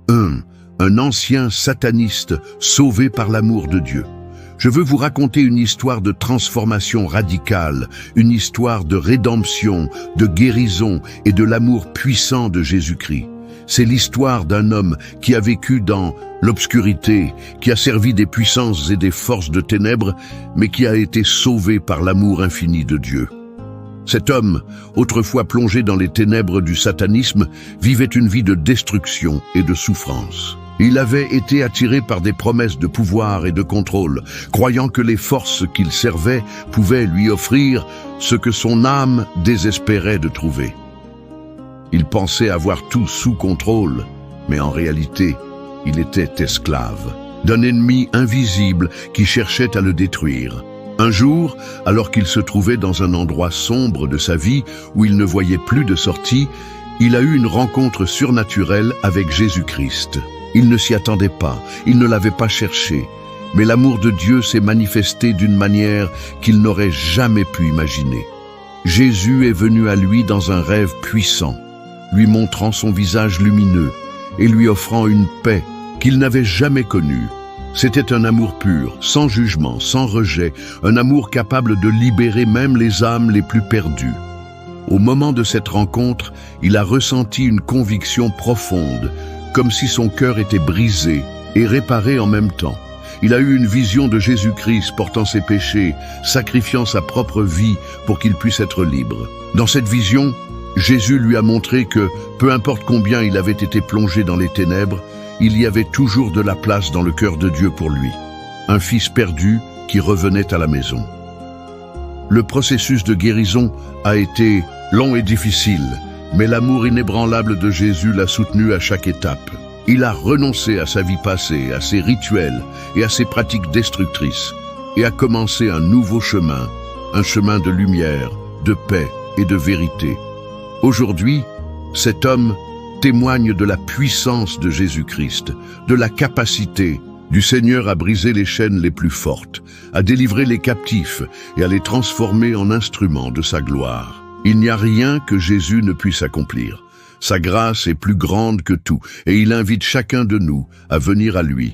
Un ancien sataniste sauvé par l'amour de Dieu. Je veux vous raconter une histoire de transformation radicale, une histoire de rédemption, de guérison et de l'amour puissant de Jésus-Christ. C'est l'histoire d'un homme qui a vécu dans l'obscurité, qui a servi des puissances et des forces de ténèbres, mais qui a été sauvé par l'amour infini de Dieu. Cet homme, autrefois plongé dans les ténèbres du satanisme, vivait une vie de destruction et de souffrance. Il avait été attiré par des promesses de pouvoir et de contrôle, croyant que les forces qu'il servait pouvaient lui offrir ce que son âme désespérait de trouver. Il pensait avoir tout sous contrôle, mais en réalité, il était esclave d'un ennemi invisible qui cherchait à le détruire. Un jour, alors qu'il se trouvait dans un endroit sombre de sa vie où il ne voyait plus de sortie, il a eu une rencontre surnaturelle avec Jésus-Christ. Il ne s'y attendait pas, il ne l'avait pas cherché, mais l'amour de Dieu s'est manifesté d'une manière qu'il n'aurait jamais pu imaginer. Jésus est venu à lui dans un rêve puissant, lui montrant son visage lumineux et lui offrant une paix qu'il n'avait jamais connue. C'était un amour pur, sans jugement, sans rejet, un amour capable de libérer même les âmes les plus perdues. Au moment de cette rencontre, il a ressenti une conviction profonde, comme si son cœur était brisé et réparé en même temps. Il a eu une vision de Jésus-Christ portant ses péchés, sacrifiant sa propre vie pour qu'il puisse être libre. Dans cette vision, Jésus lui a montré que, peu importe combien il avait été plongé dans les ténèbres, il y avait toujours de la place dans le cœur de Dieu pour lui. Un fils perdu qui revenait à la maison. Le processus de guérison a été long et difficile, mais l'amour inébranlable de Jésus l'a soutenu à chaque étape. Il a renoncé à sa vie passée, à ses rituels et à ses pratiques destructrices, et a commencé un nouveau chemin, un chemin de lumière, de paix et de vérité. Aujourd'hui, cet homme témoigne de la puissance de Jésus-Christ, de la capacité du Seigneur à briser les chaînes les plus fortes, à délivrer les captifs et à les transformer en instruments de sa gloire. Il n'y a rien que Jésus ne puisse accomplir. Sa grâce est plus grande que tout et il invite chacun de nous à venir à lui